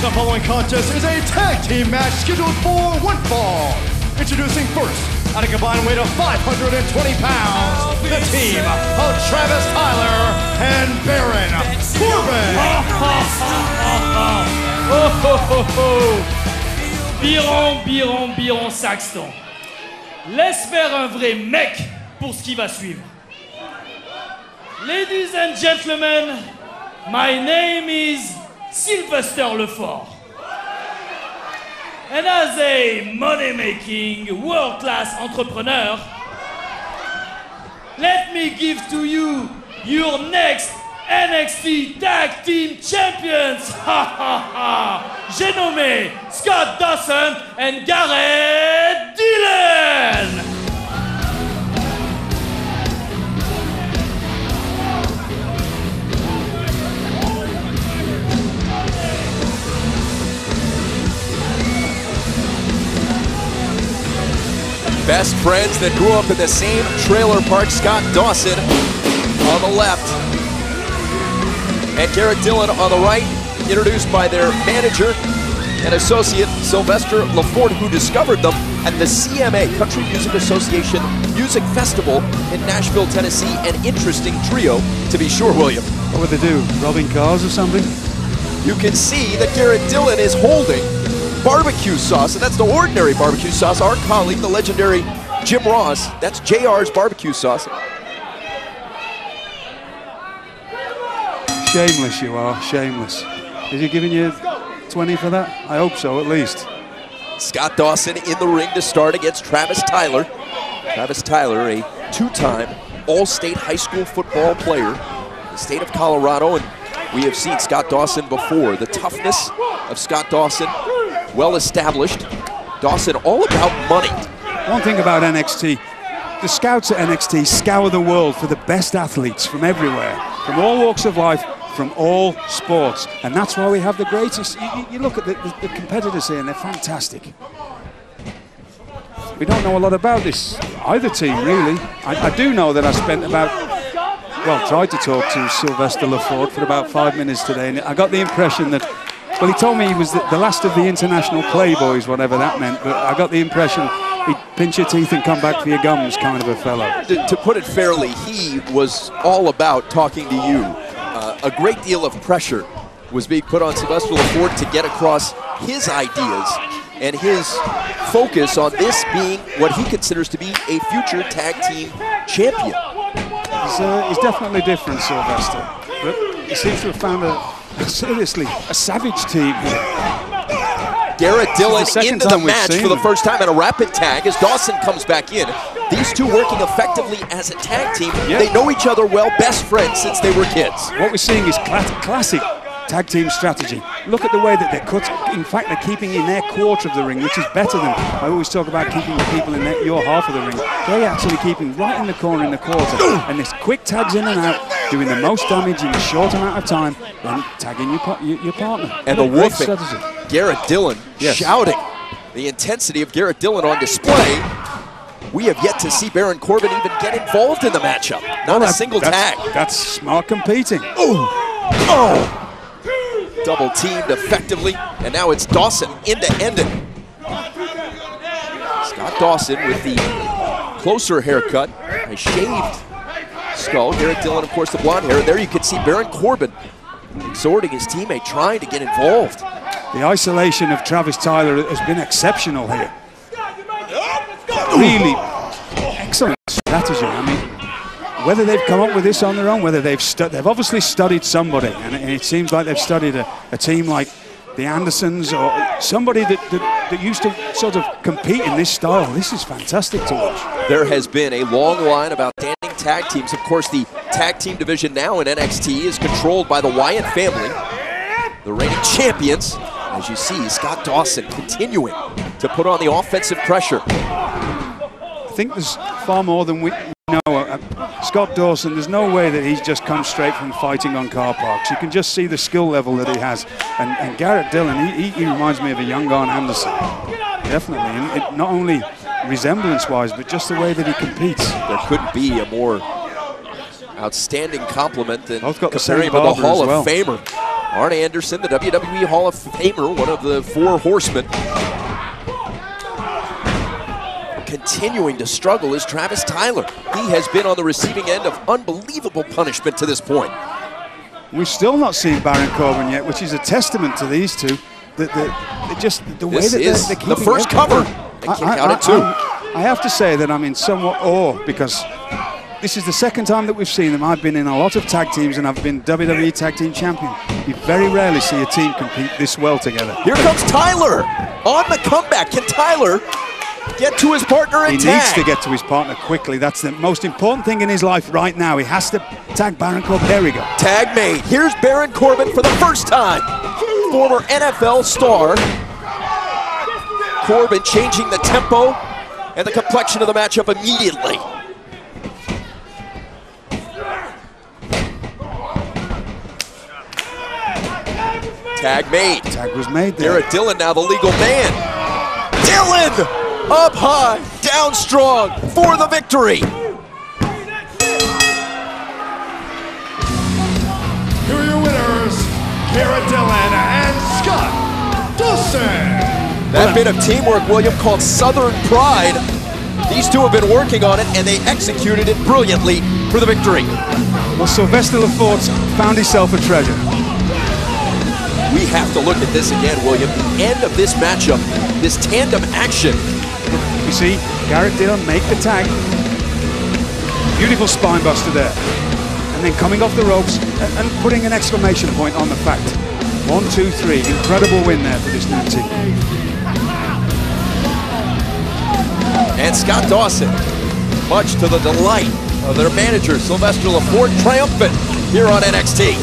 The following contest is a tag team match scheduled for one fall. Introducing first, at a combined weight of 520 pounds, the team of Travis Tayler and Baron Corbin. Biron Saxton. Laisse faire un vrai mec pour ce qui va suivre. Ladies and gentlemen, my name is Sylvester Lefort. And as a money-making, world-class entrepreneur, let me give to you your next NXT Tag Team Champions. Ha ha ha! J'ai nommé Scott Dawson and Garrett Dillon. Best friends that grew up in the same trailer park. Scott Dawson on the left and Garrett Dillon on the right, introduced by their manager and associate Sylvester Lefort, who discovered them at the CMA, Country Music Association Music Festival in Nashville, Tennessee. An interesting trio, to be sure, William. What would they do, robbing cars or something? You can see that Garrett Dillon is holding barbecue sauce, and that's the ordinary barbecue sauce. Our colleague, the legendary Jim Ross, that's JR's barbecue sauce. Shameless you are, shameless. Is he giving you 20 for that? I hope so, at least. Scott Dawson in the ring to start against Travis Tayler. Travis Tayler, a two-time All-State high school football player in the state of Colorado, and we have seen Scott Dawson before. The toughness of Scott Dawson, well established. Dawson all about money. One thing about NXT, the scouts at NXT scour the world for the best athletes from everywhere, from all walks of life, from all sports, and that's why we have the greatest. You look at the competitors here and they're fantastic. We don't know a lot about this, either team really. I do know that I spent tried to talk to Sylvester Lefort for about 5 minutes today, and I got the impression that, well, he told me he was the last of the international playboys, whatever that meant, but I got the impression he'd pinch your teeth and come back for your gums kind of a fellow. To put it fairly, he was all about talking to you. A great deal of pressure was being put on Sylvester Lefort to get across his ideas and his focus on this being what he considers to be a future tag team champion. He's definitely different, Sylvester, but he seems to have found a savage team here. Garrett Dillon into the match for the first time at a rapid tag as Dawson comes back in. These two working effectively as a tag team. Yep. They know each other well, best friends since they were kids. What we're seeing is classic tag team strategy. Look at the way that they're cut. In fact, they're keeping in their quarter of the ring, which is better than, I always talk about keeping the people in your half of the ring. They're actually keeping right in the corner in the quarter. And this quick tags in and out, doing the most damage in a short amount of time, then tagging your partner. And the woofing. Garrett Dillon shouting. The intensity of Garrett Dillon on display. We have yet to see Baron Corbin even get involved in the matchup. Not a single tag. That's smart competing. Ooh. Oh! Double teamed effectively, and now it's Dawson into ending. Scott Dawson with the closer haircut, a shaved skull. Garrett Dillon, of course, the blonde hair. There you can see Baron Corbin exhorting his teammate, trying to get involved. The isolation of Travis Tayler has been exceptional here. Really excellent strategy. I mean, whether they've come up with this on their own, whether they've obviously studied somebody, and it seems like they've studied a team like the Andersons or somebody that used to sort of compete in this style. This is fantastic to watch. There has been a long line of outstanding tag teams. Of course, the tag team division now in NXT is controlled by the Wyatt family, the reigning champions. As you see, Scott Dawson continuing to put on the offensive pressure. I think there's far more than we know. Scott Dawson, there's no way that he's just come straight from fighting on car parks. You can just see the skill level that he has. And Garrett Dillon, he reminds me of a young Arn Anderson. Definitely. And not only resemblance-wise, but just the way that he competes. There couldn't be a more outstanding compliment than both got comparing him with a Hall of Famer. Arn Anderson, the WWE Hall of Famer, one of the 4 horsemen. Continuing to struggle is Travis Tayler. He has been on the receiving end of unbelievable punishment to this point. We've still not seen Baron Corbin yet, which is a testament to these two. Just the way that they're keeping the first cover. I can't count it too. I have to say that I'm in somewhat awe because this is the second time that we've seen them. I've been in a lot of tag teams and I've been WWE Tag Team Champion. You very rarely see a team compete this well together. Here comes Tayler on the comeback. Can Tayler get to his partner and tag? He needs to get to his partner quickly. That's the most important thing in his life right now. He has to tag Baron Corbin. There we go. Tag made. Here's Baron Corbin for the first time. Former NFL star. Corbin changing the tempo and the complexion of the matchup immediately. Tag made. Tag was made there. Garrett Dillon now the legal man. Dillon up high, down strong for the victory. Here are your winners, Garrett Dillon and Scott Dawson. That bit of teamwork, William, called Southern Pride. These two have been working on it, and they executed it brilliantly for the victory. Well, Sylvester Lefort found himself a treasure. We have to look at this again, William. The end of this matchup, this tandem action. You see, Garrett Dillon make the tag. Beautiful spine buster there. And then coming off the ropes and putting an exclamation point on the fact. 1, 2, 3. Incredible win there for this new team. And Scott Dawson, much to the delight of their manager, Sylvester Lefort, triumphant here on NXT.